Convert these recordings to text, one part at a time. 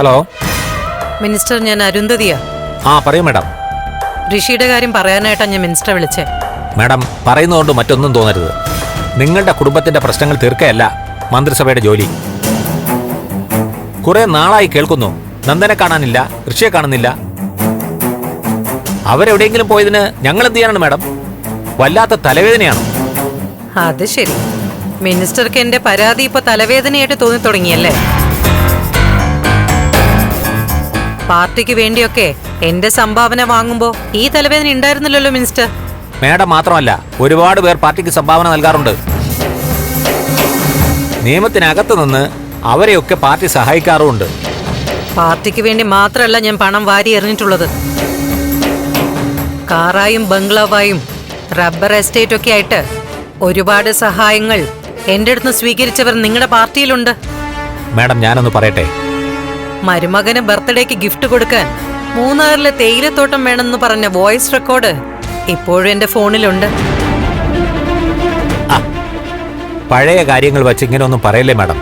Hello minister, ഞാൻ അരുന്ധതിയാ. പറയൂ madam. ഋഷിയുടെ കാര്യം പറയാനായിട്ടാണ് ഞാൻ മിനിസ്റ്ററെ വിളിച്ചേ. മാഡം, പറയുന്നതുകൊണ്ട് മറ്റൊന്നും തോന്നരുത്. നിങ്ങളുടെ കുടുംബത്തിന്റെ പ്രശ്നങ്ങൾ തീർക്കയല്ല മന്ത്രിസഭയുടെ ജോലി. കുറെ നാളായി കേൾക്കുന്നു, നന്ദനെ കാണാനില്ല, ഋഷിയെ കാണുന്നില്ല. അവരെവിടെയെങ്കിലും പോയതിന് ഞങ്ങൾ എന്ത് ചെയ്യാനാണ് മാഡം? വല്ലാത്ത തലവേദനയാണ്. അത് ശരി, മിനിസ്റ്റർക്ക് എന്റെ പരാതി ഇപ്പൊ തലവേദനയായിട്ട് തോന്നി തുടങ്ങിയല്ലേ? പാർട്ടിക്ക് വേണ്ടിയൊക്കെ എന്റെ സംഭാവന വാങ്ങുമ്പോ ഈ തലവേദന ഉണ്ടായിരുന്നില്ലല്ലോ മിനിസ്റ്റർ. മാഡം മാത്രമല്ല, ഒരുപാട് പേർ പാർട്ടിക്ക് സംഭാവന നൽകാറുണ്ട്. നിയമത്തിനകത്ത് നിന്ന് അവരെയൊക്കെ പാർട്ടി സഹായിക്കാറുമുണ്ട്. പാർട്ടിക്ക് വേണ്ടി മാത്രമല്ല ഞാൻ പണം വാരി എറിഞ്ഞിട്ടുള്ളത്. കാറായും ബംഗ്ലാവായും റബ്ബർ എസ്റ്റേറ്റ് ഒക്കെ ആയിട്ട് ഒരുപാട് സഹായങ്ങൾ എന്റെ അടുത്ത് സ്വീകരിച്ചവർ നിങ്ങളുടെ പാർട്ടിയിലുണ്ട്. മാഡം, ഞാനൊന്ന് പറയട്ടെ. മരുമകന് ബർത്ത്ഡേക്ക് ഗിഫ്റ്റ് കൊടുക്കാൻ മൂന്നാറിലെ തേയിലത്തോട്ടം വേണമെന്ന് പറഞ്ഞ വോയിസ് റെക്കോർഡ് ഇപ്പോഴും എന്റെ ഫോണിലുണ്ട്. പഴയ കാര്യങ്ങൾ വെച്ച് ഇങ്ങനെ ഒന്നും പറയല്ലേ മാഡം.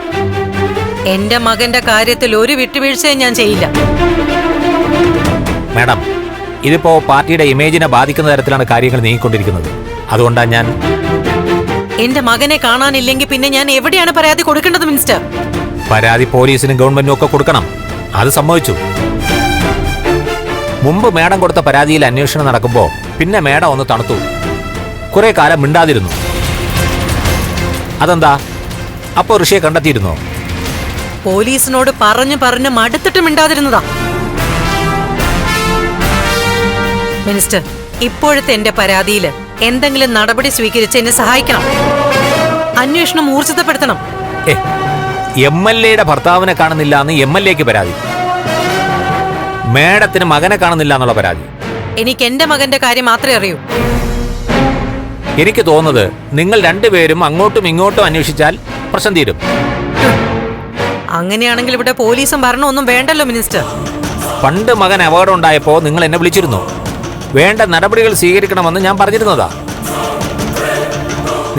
എന്റെ മകന്റെ കാര്യത്തിൽ ഒരു വിട്ടുവീഴ്ചയും ഞാൻ ചെയ്യില്ല. മാഡം, ഇതിപ്പോ പാർട്ടിയുടെ ഇമേജിനെ ബാധിക്കുന്ന തരത്തിലാണ് കാര്യങ്ങൾ നീങ്ങിക്കൊണ്ടിരിക്കുന്നത്. അതുകൊണ്ടാണ് ഞാൻ... എന്റെ മകനെ കാണാനില്ലെങ്കിൽ പിന്നെ ഞാൻ എവിടെയാണ് പരാതി കൊടുക്കേണ്ടത് മിനിസ്റ്റർ? പരാതി പോലീസിനും ഗവൺമെന്റിനും ഒക്കെ കൊടുക്കണം. അത് സമ്മതിച്ചു. മുമ്പ് മാഡം കൊടുത്ത പരാതിയിൽ അന്വേഷണം നടക്കുമ്പോ പിന്നെ മാഡം ഒന്ന് തണുത്തു. കുറെ കാലം മിണ്ടാതിരുന്നു. അതെന്താ? അപ്പോ ഋഷിയെ കണ്ടെത്തിയിരുന്നോ? പോലീസിനോട് പറഞ്ഞു മടുത്തിട്ട് മിണ്ടാതിരുന്നതാ. മിനിസ്റ്റർ, ഇപ്പോഴത്തെ എന്റെ പരാതിയില് എന്തെങ്കിലും നടപടി സ്വീകരിച്ച് എന്നെ സഹായിക്കണം. അന്വേഷണം ഊർജിതപ്പെടുത്തണം. MLA-യുടെ ഭർത്താവിനെ കാണുന്നില്ല എന്ന് MLA-ക്ക് പരാതി, മേഡത്തിന് മകനെ കാണുന്നില്ല എന്നുള്ള പരാതി. എനിക്ക് എന്റെ മകന്റെ കാര്യം മാത്രമേ അറിയൂ. എനിക്ക് തോന്നുന്നത് നിങ്ങൾ രണ്ടുപേരും അങ്ങോട്ടും ഇങ്ങോട്ടും അന്വേഷിച്ചാൽ പ്രശ്നം തീരും. അങ്ങനെയാണെങ്കിൽ ഇവിടെ പോലീസും ഭരണമൊന്നും വേണ്ടല്ലോ മിനിസ്റ്റർ. പണ്ട് മകൻ അപകടം ഉണ്ടായപ്പോ നിങ്ങൾ എന്നെ വിളിച്ചിരുന്നു. വേണ്ട നടപടികൾ സ്വീകരിക്കണമെന്ന് ഞാൻ പറഞ്ഞിരുന്നതാ.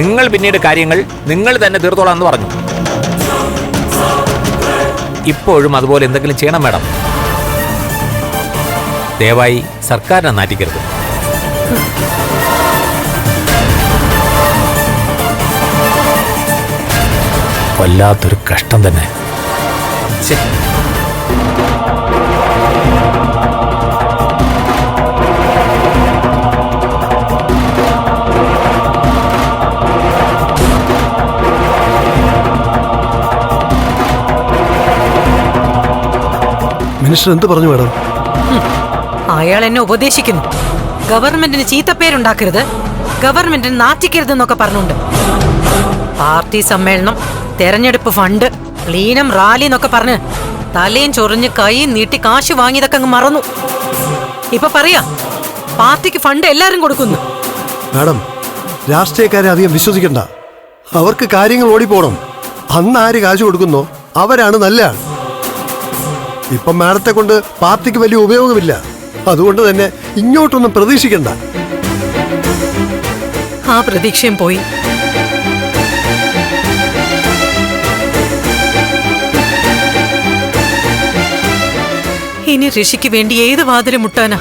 നിങ്ങൾ പിന്നീട് കാര്യങ്ങൾ നിങ്ങൾ തന്നെ തീർത്തോളാന്ന് പറഞ്ഞു. ഇപ്പോഴും അതുപോലെ എന്തെങ്കിലും ചെയ്യണം മാഡം. ദയവായി സർക്കാരിനെ നാറ്റിക്കരുത്. വല്ലാത്തൊരു കഷ്ടം തന്നെ. മിനിസ്റ്റർ എന്ത് പറഞ്ഞു മാഡം? അയാൾ എന്നെ ഉപദേശിക്കുന്നു. ഗവൺമെന്റിന് ചീത്തപ്പേരുണ്ടാക്കരുത്, ഗവൺമെന്റിന് നാറ്റിക്കരുതെന്നൊക്കെ പറഞ്ഞുണ്ട്. പാർട്ടി സമ്മേളനം, തെരഞ്ഞെടുപ്പ് ഫണ്ട്, ക്ലീനം റാലി എന്നൊക്കെ പറഞ്ഞ് തലയും ചൊറിഞ്ഞ് കൈ നീട്ടി കാശ് വാങ്ങിയതൊക്കെ അങ്ങ് മറന്നു. ഇപ്പൊ പറയാ പാർട്ടിക്ക് ഫണ്ട് എല്ലാരും കൊടുക്കുന്നു. മാഡം, രാഷ്ട്രീയക്കാരെ അധികം വിശ്വസിക്കണ്ട. അവർക്ക് കാര്യങ്ങൾ ഓടിപ്പോണം. അന്ന് ആര് കാശ് കൊടുക്കുന്നോ അവരാണ് നല്ല ആൾ. ഇപ്പം മാഡത്തെ കൊണ്ട് പാർട്ടിക്ക് വലിയ ഉപയോഗമില്ല. അതുകൊണ്ട് തന്നെ ഇങ്ങോട്ടൊന്നും പ്രതീക്ഷിക്കണ്ട. ആ പ്രതീക്ഷയും പോയി. ഇനി ഋഷിക്ക് വേണ്ടി ഏത് വാതിലും മുട്ടാനാ?